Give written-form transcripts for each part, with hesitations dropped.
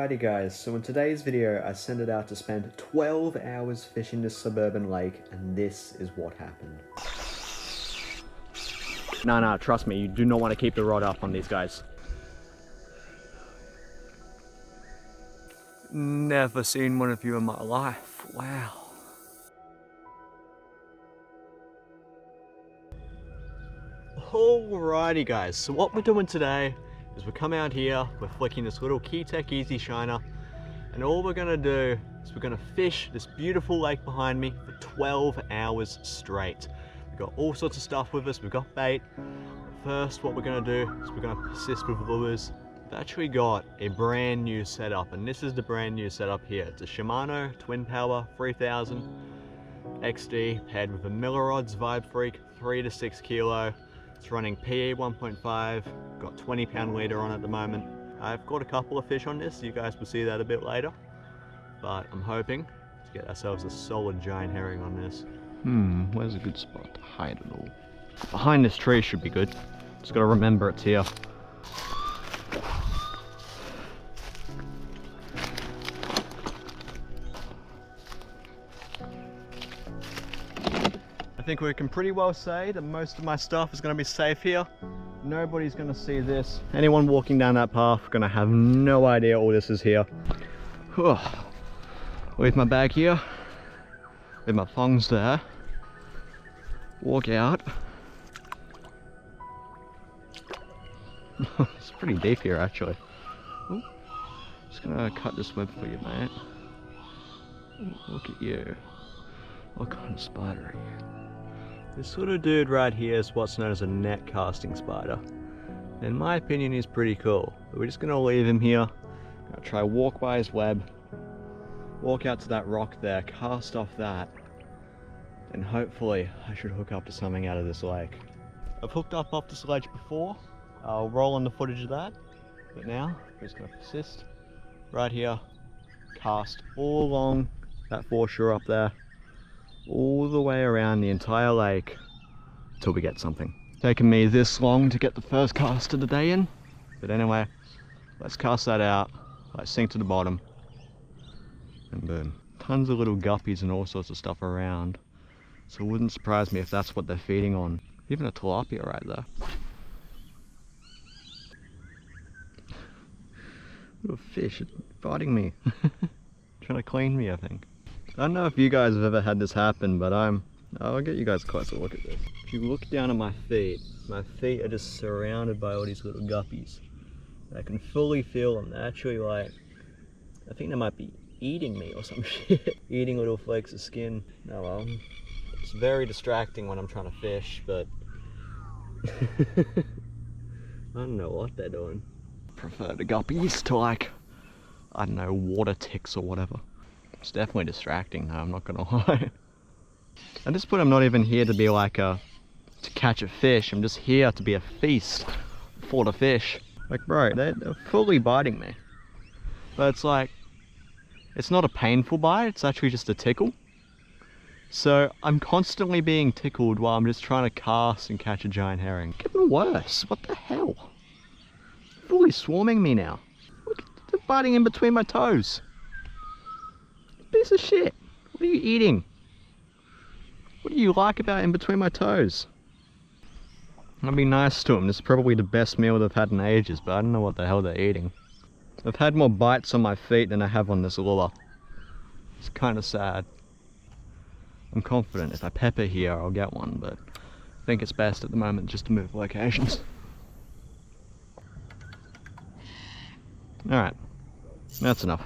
Alrighty guys, so in today's video I sent it out to spend 12 hours fishing this suburban lake, and this is what happened. Nah, trust me, you do not want to keep the rod up on these guys. Never seen one of you in my life, wow. Alrighty guys, so what we're doing today is we come out here, we're flicking this little Keitech easy shiner, and all we're gonna do is we're gonna fish this beautiful lake behind me for 12 hours straight. We've got all sorts of stuff with us, we've got bait. First, what we're gonna do is we're gonna persist with lures. We've actually got a brand new setup, and this is the brand new setup here. It's a Shimano twin power 3000 XD paired with a Millerrod's vibefreak 3 to 6 kilo. It's running PE 1.5, got 20-pound leader on at the moment. I've caught a couple of fish on this, you guys will see that a bit later. But I'm hoping to get ourselves a solid giant herring on this. Where's a good spot to hide it all? Behind this tree should be good. Just gotta remember it's here. I think we can pretty well say that most of my stuff is going to be safe here. Nobody's going to see this. Anyone walking down that path going to have no idea all this is here. Leave my bag here. Leave my thongs there. Walk out. It's pretty deep here actually. Ooh. Just going to cut this web for you, mate. Ooh, look at you. What kind of spider are you? This little dude right here is what's known as a net casting spider. In my opinion, he's pretty cool. But we're just gonna leave him here. Gonna try walk by his web, walk out to that rock there, cast off that, and hopefully I should hook up to something out of this lake. I've hooked up off this ledge before. I'll roll on the footage of that. But now, we're just gonna persist right here, cast all along that foreshore up there, all the way around the entire lake till we get something. Taken me this long to get the first cast of the day in, but anyway, let's cast that out, let it sink to the bottom, and boom. Tons of little guppies and all sorts of stuff around, so it wouldn't surprise me if that's what they're feeding on. Even a tilapia right there. Little fish biting me. Trying to clean me, I think. I don't know if you guys have ever had this happen, but I'll get you guys a closer look at this. If you look down at my feet are just surrounded by all these little guppies. I can fully feel them. They're actually like, I think they might be eating me or some shit. Eating little flakes of skin. Oh well, it's very distracting when I'm trying to fish, but I don't know what they're doing. I prefer the guppies to like, I don't know, water ticks or whatever. It's definitely distracting though, I'm not gonna lie. At this point I'm not even here to be like to catch a fish, I'm just here to be a feast for the fish. Like bro, they're fully biting me. But it's like, it's not a painful bite, it's actually just a tickle. So I'm constantly being tickled while I'm just trying to cast and catch a giant herring. Getting worse, what the hell? Fully swarming me now. Look, they're biting in between my toes. Piece of shit. What are you eating? What do you like about in between my toes? I'll be nice to them. This is probably the best meal they've had in ages, but I don't know what the hell they're eating. I've had more bites on my feet than I have on this lure. It's kind of sad. I'm confident if I pepper here, I'll get one, but I think it's best at the moment just to move locations. Alright, that's enough.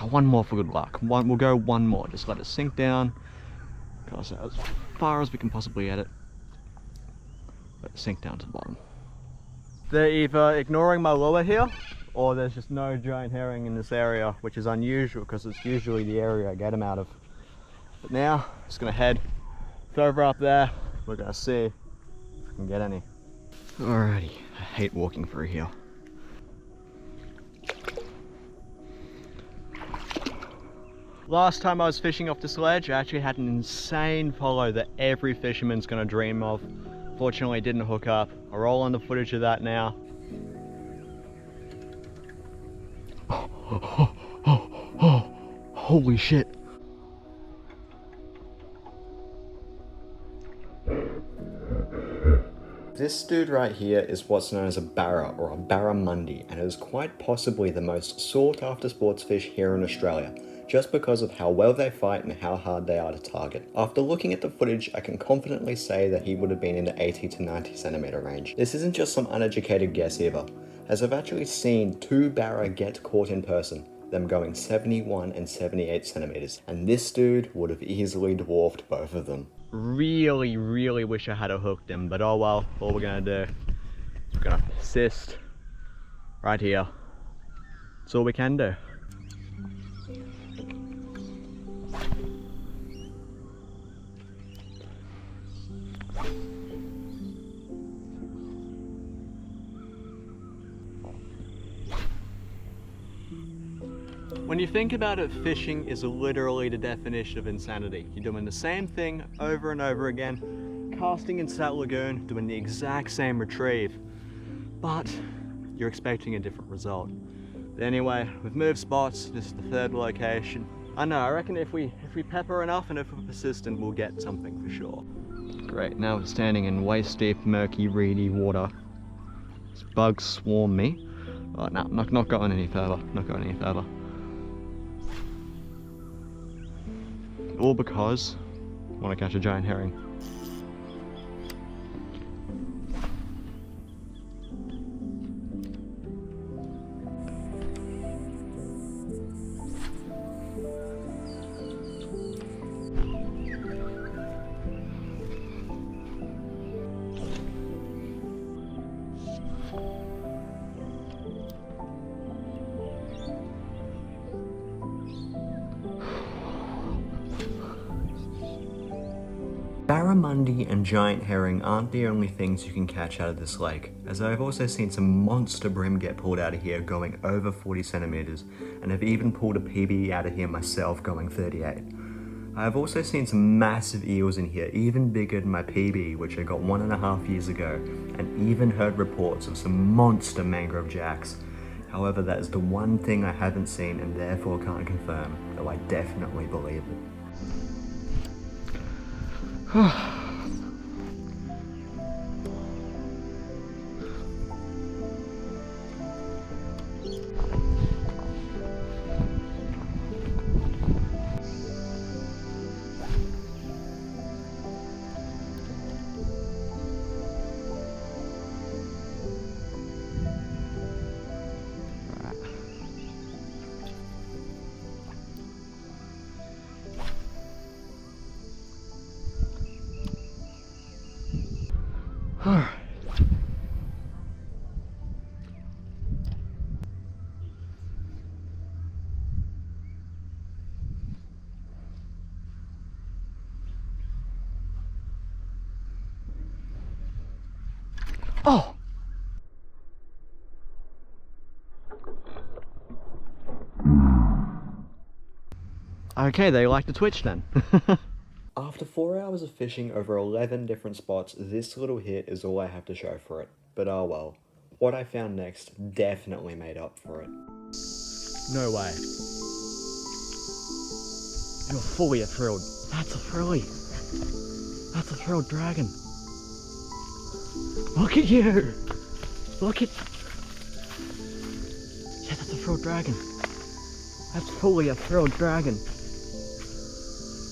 One more for good luck. We'll go one more. Just let it sink down. Cast it as far as we can possibly get it. Let it sink down to the bottom. They're either ignoring my lure here, or there's just no giant herring in this area, which is unusual because it's usually the area I get them out of. But now, I'm just gonna head over up there. We're gonna see if we can get any. Alrighty, I hate walking through here. Last time I was fishing off this ledge, I actually had an insane follow that every fisherman's gonna dream of. Fortunately, it didn't hook up. I'll roll on the footage of that now. Holy shit. This dude right here is what's known as a Barra or a Barramundi, and it is quite possibly the most sought after sports fish here in Australia, just because of how well they fight and how hard they are to target. After looking at the footage, I can confidently say that he would have been in the 80 to 90 centimeter range. This isn't just some uneducated guess either, as I've actually seen 2 Barra get caught in person, them going 71 and 78 centimeters, and this dude would have easily dwarfed both of them. Really wish I had hooked him, but oh well. All we're gonna do, we're gonna persist right here. That's all we can do. When you think about it, fishing is literally the definition of insanity. You're doing the same thing over and over again, casting into that lagoon, doing the exact same retrieve, but you're expecting a different result. But anyway, we've moved spots. This is the 3rd location. I know, I reckon if we pepper enough and if we're persistent, we'll get something for sure. Great, now we're standing in waist deep, murky, reedy water. This bugs swarm me. Oh, no, not going any further, not going any further. All because I want to catch a giant herring. Barramundi and giant herring aren't the only things you can catch out of this lake, as I've also seen some monster brim get pulled out of here going over 40 centimeters, and have even pulled a PB out of here myself going 38. I have also seen some massive eels in here, even bigger than my PB, which I got 1.5 years ago, and even heard reports of some monster mangrove jacks. However, that is the one thing I haven't seen and therefore can't confirm, though I definitely believe it. Oh! Okay, they like to twitch then. After 4 hours of fishing over 11 different spots, this little hit is all I have to show for it. But oh well. What I found next definitely made up for it. No way. You're fully a frilled. That's a frilly. That's a frilled dragon. Look at you! Look at... Yeah, that's a frilled dragon. That's fully a frilled dragon.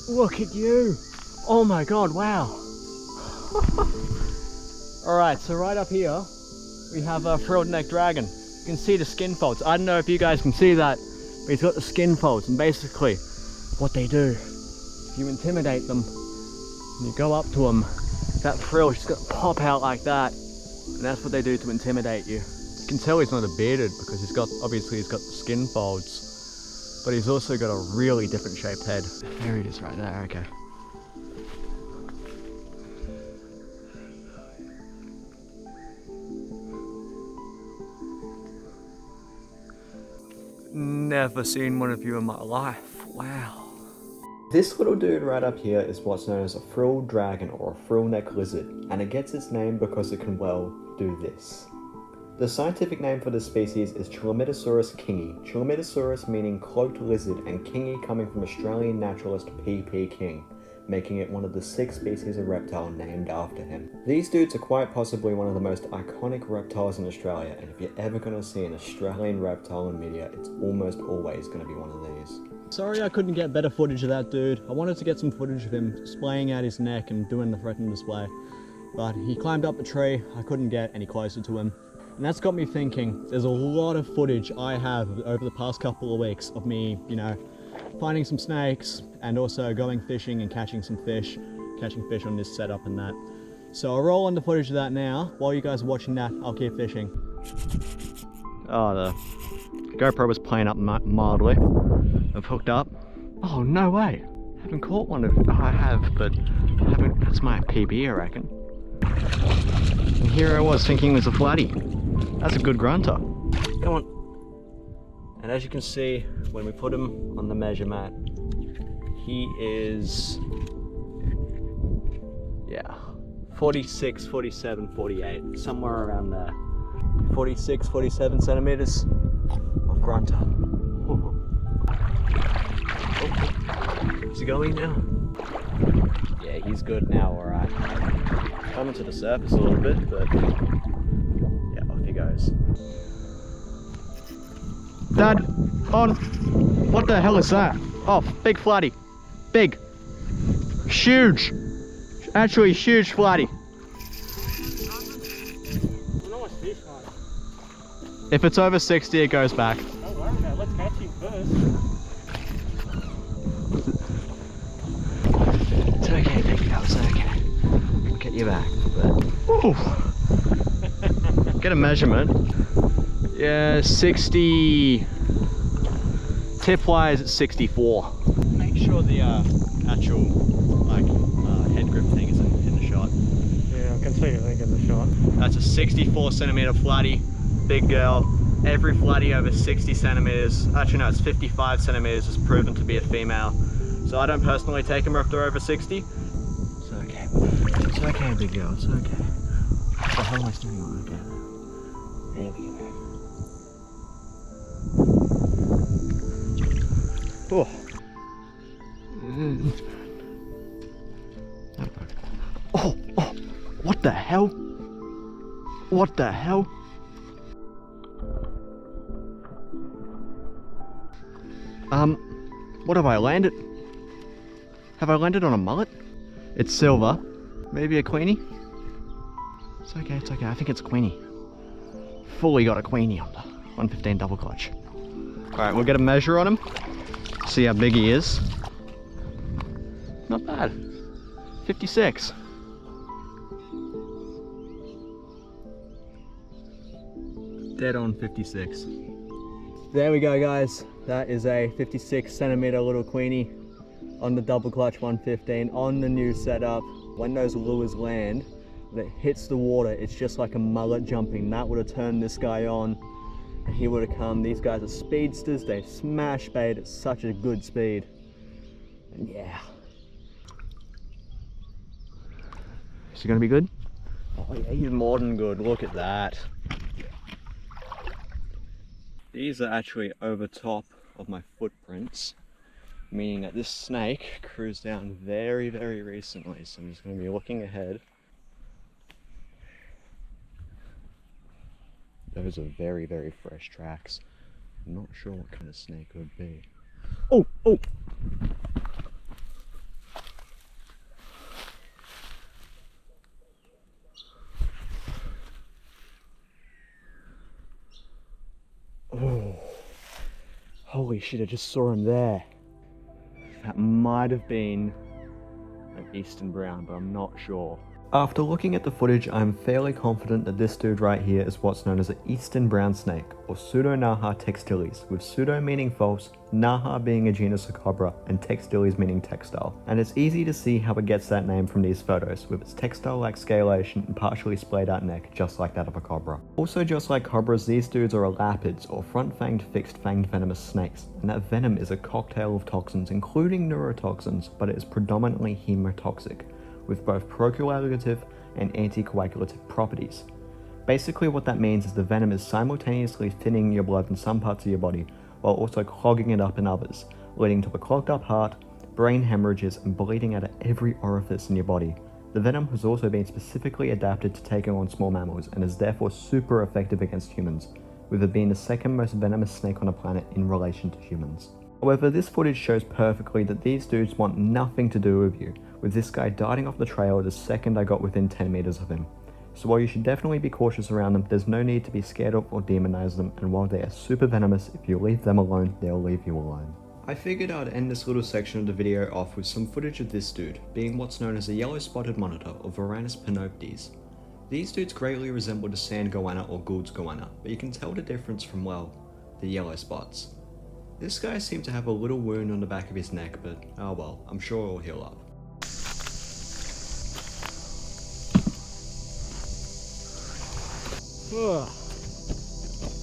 Look at you! Oh my god, wow! Alright, so right up here, we have a frilled neck dragon. You can see the skin folds. I don't know if you guys can see that, but he's got the skin folds, and basically, what they do, if you intimidate them, and you go up to them, that frill is just gonna pop out like that, and that's what they do to intimidate you. You can tell he's not a bearded because obviously he's got the skin folds, but he's also got a really different shaped head. There he is right there, okay. Never seen one of you in my life, wow. This little dude right up here is what's known as a frill dragon or a frill neck lizard, and it gets its name because it can, well, do this. The scientific name for this species is Chlamydosaurus kingi, Chlamydosaurus meaning cloaked lizard and kingi coming from Australian naturalist P.P. King, making it one of the 6 species of reptile named after him. These dudes are quite possibly one of the most iconic reptiles in Australia, and if you're ever going to see an Australian reptile in media, it's almost always going to be one of these. Sorry I couldn't get better footage of that dude. I wanted to get some footage of him splaying out his neck and doing the threatening display, but he climbed up the tree. I couldn't get any closer to him. And that's got me thinking, there's a lot of footage I have over the past couple of weeks of me, you know, finding some snakes and also going fishing and catching some fish, catching fish on this setup and that. So I'll roll on the footage of that now. While you guys are watching that, I'll keep fishing. Oh, the GoPro was playing up mildly. I've hooked up. Oh, no way. I haven't caught one of, oh, I have, but I haven't, that's my PB, I reckon. And here I was thinking it was a flatty. That's a good grunter. Come on. And as you can see, when we put him on the measure mat, he is, yeah, 46, 47, 48, somewhere around there. 46, 47 centimeters of grunter. Ooh. Oh, is he going now? Yeah, he's good now, alright. Coming to the surface a little bit, but yeah, off he goes. Dad, on! What the hell is that? Oh, big flatty. Big. Huge. Actually, huge flatty. If it's over 60, it goes back. Don't worry about it, let's catch him first. It's okay, big girl, it's okay. I'll get you back. But... Get a measurement. Yeah, 60. Tip wise, it's 64. Make sure the actual head grip thing is in the shot. Yeah, I can see it, I think, in the shot. That's a 64 centimeter flatty, big girl. Every flatty over 60 centimeters, actually no, it's 55 centimeters, is proven to be a female. So I don't personally take them if they're over 60. It's okay. It's okay, big girl, it's okay. What the hell am I standing on? Okay. There we go. Oh. Oh, oh, what the hell? What the hell? What have I landed? Have I landed on a mullet? It's silver. Maybe a queenie? It's okay, it's okay. I think it's a queenie. Fully got a queenie on the 115 double clutch. Alright, we'll get a measure on him. See how big he is. Not bad. 56. Dead on 56. There we go, guys. That is a 56 centimeter little queenie on the double clutch 115 on the new setup. When those lures land, when it hits the water, it's just like a mullet jumping. That would have turned this guy on. He would have come. These guys are speedsters. They smash bait at such a good speed. And yeah. Is he gonna be good? Oh yeah, he's more than good. Look at that. These are actually over top of my footprints, meaning that this snake cruised down very, very recently. So I'm just going to be looking ahead. Those are very, very fresh tracks. I'm not sure what kind of snake it would be. Oh, oh! Oh, holy shit, I just saw him there. That might have been an eastern brown, but I'm not sure. After looking at the footage, I'm fairly confident that this dude right here is what's known as an eastern brown snake, or Pseudonaha textilis, with pseudo meaning false, naha being a genus of cobra, and textilis meaning textile. And it's easy to see how it gets that name from these photos, with its textile-like scalation and partially splayed out neck, just like that of a cobra. Also, just like cobras, these dudes are elapids, or front-fanged fixed-fanged venomous snakes, and that venom is a cocktail of toxins, including neurotoxins, but it is predominantly hemotoxic, with both procoagulative and anticoagulative properties. Basically what that means is the venom is simultaneously thinning your blood in some parts of your body, while also clogging it up in others, leading to a clogged up heart, brain hemorrhages, and bleeding out of every orifice in your body. The venom has also been specifically adapted to taking on small mammals and is therefore super effective against humans, with it being the second most venomous snake on the planet in relation to humans. However, this footage shows perfectly that these dudes want nothing to do with you, with this guy darting off the trail the second I got within 10 meters of him. So while you should definitely be cautious around them, there's no need to be scared of or demonize them, and while they are super venomous, if you leave them alone, they'll leave you alone. I figured I'd end this little section of the video off with some footage of this dude, being what's known as a yellow spotted monitor or Varanus panoptes. These dudes greatly resemble the sand goanna or Gould's goanna, but you can tell the difference from, well, the yellow spots. This guy seemed to have a little wound on the back of his neck, but oh well, I'm sure it'll heal up.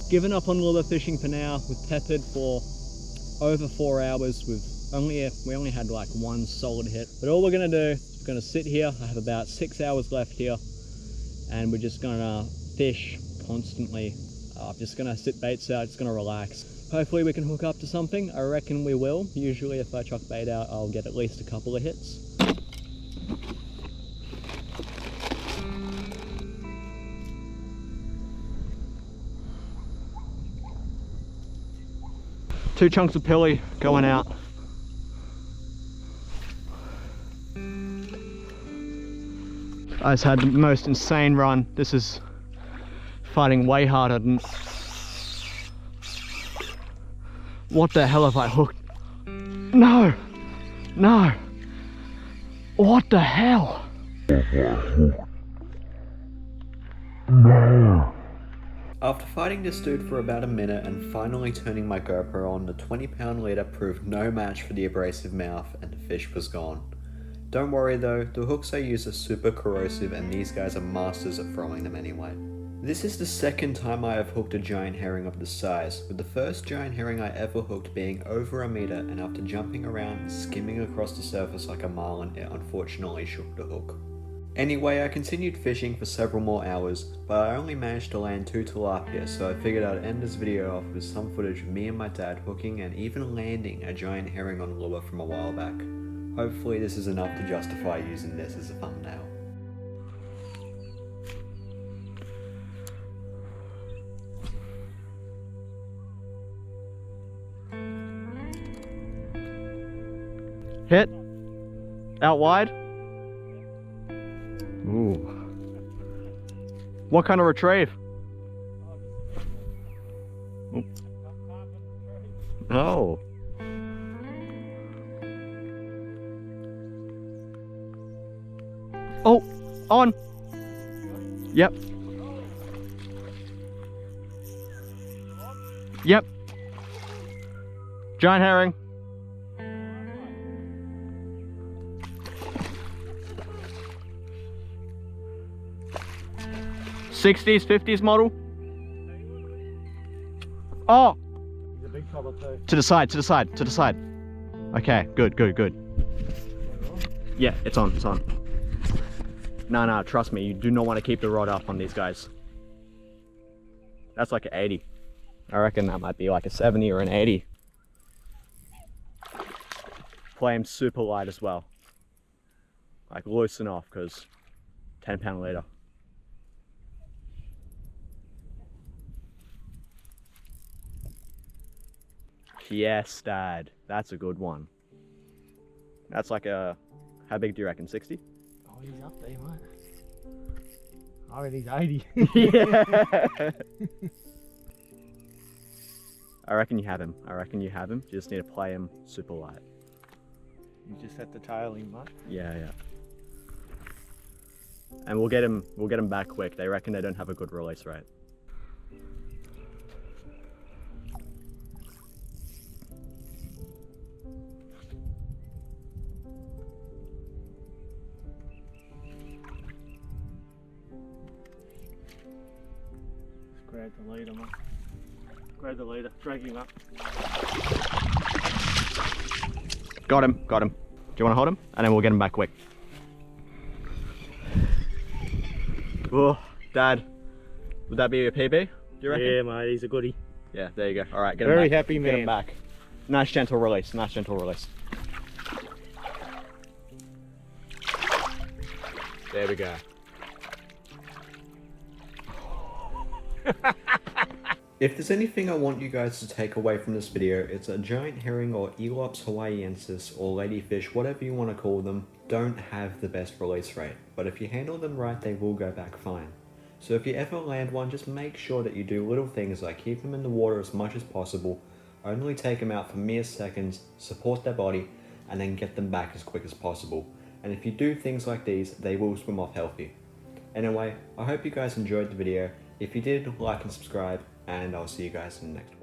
Given up on lure fishing for now. We've peppered for over 4 hours. We only had like one solid hit. But all we're gonna do is we're gonna sit here. I have about 6 hours left here, and we're just gonna fish constantly. I'm just gonna sit baits out, just gonna relax. Hopefully we can hook up to something. I reckon we will. Usually if I chuck bait out, I'll get at least a couple of hits. Two chunks of pilly going out. I just had the most insane run. This is fighting way harder than... What the hell have I hooked? No! No! What the hell? No! After fighting this dude for about a minute and finally turning my GoPro on, the 20-pound leader proved no match for the abrasive mouth and the fish was gone. Don't worry though, the hooks I use are super corrosive and these guys are masters at throwing them anyway. This is the second time I have hooked a giant herring of this size, with the first giant herring I ever hooked being over a meter, and after jumping around and skimming across the surface like a marlin, it unfortunately shook the hook. Anyway, I continued fishing for several more hours, but I only managed to land 2 tilapia, so I figured I'd end this video off with some footage of me and my dad hooking and even landing a giant herring on lure from a while back. Hopefully this is enough to justify using this as a thumbnail. Hit. Out wide. Ooh. What kind of retrieve? Oh. Oh, on. Yep. Yep. Giant herring. '60s, '50s model. Oh! He's a big cobber too. To the side, to the side, to the side. Okay, good, good, good. Yeah, it's on, it's on. No, trust me, you do not want to keep the rod up on these guys. That's like an 80. I reckon that might be like a 70 or an 80. Play him super light as well. Like loosen off, because 10-pound leader. Yes, Dad. That's a good one. That's like a... How big do you reckon? 60? Oh, he's up there, mate. I reckon he's 80. Yeah. I reckon you have him. I reckon you have him. You just need to play him super light. You just have to tail him, mate. Yeah. And we'll get him back quick. They reckon they don't have a good release rate. Grab the leader, mate. Grab the leader, drag him up. Got him. Do you want to hold him? And then we'll get him back quick. Oh, Dad. Would that be a PB? Do you reckon? Yeah, mate, he's a goodie. Yeah, there you go. All right, get him Very back. happy Get him man. back. Nice gentle release. Nice gentle release. There we go. If there's anything I want you guys to take away from this video, it's a giant herring or Elops hawaiiensis or ladyfish, whatever you want to call them, don't have the best release rate. But if you handle them right, they will go back fine. So if you ever land one, just make sure that you do little things like keep them in the water as much as possible, only take them out for mere seconds, support their body, and then get them back as quick as possible. And if you do things like these, they will swim off healthy. Anyway, I hope you guys enjoyed the video. If you did, like and subscribe, and I'll see you guys in the next one.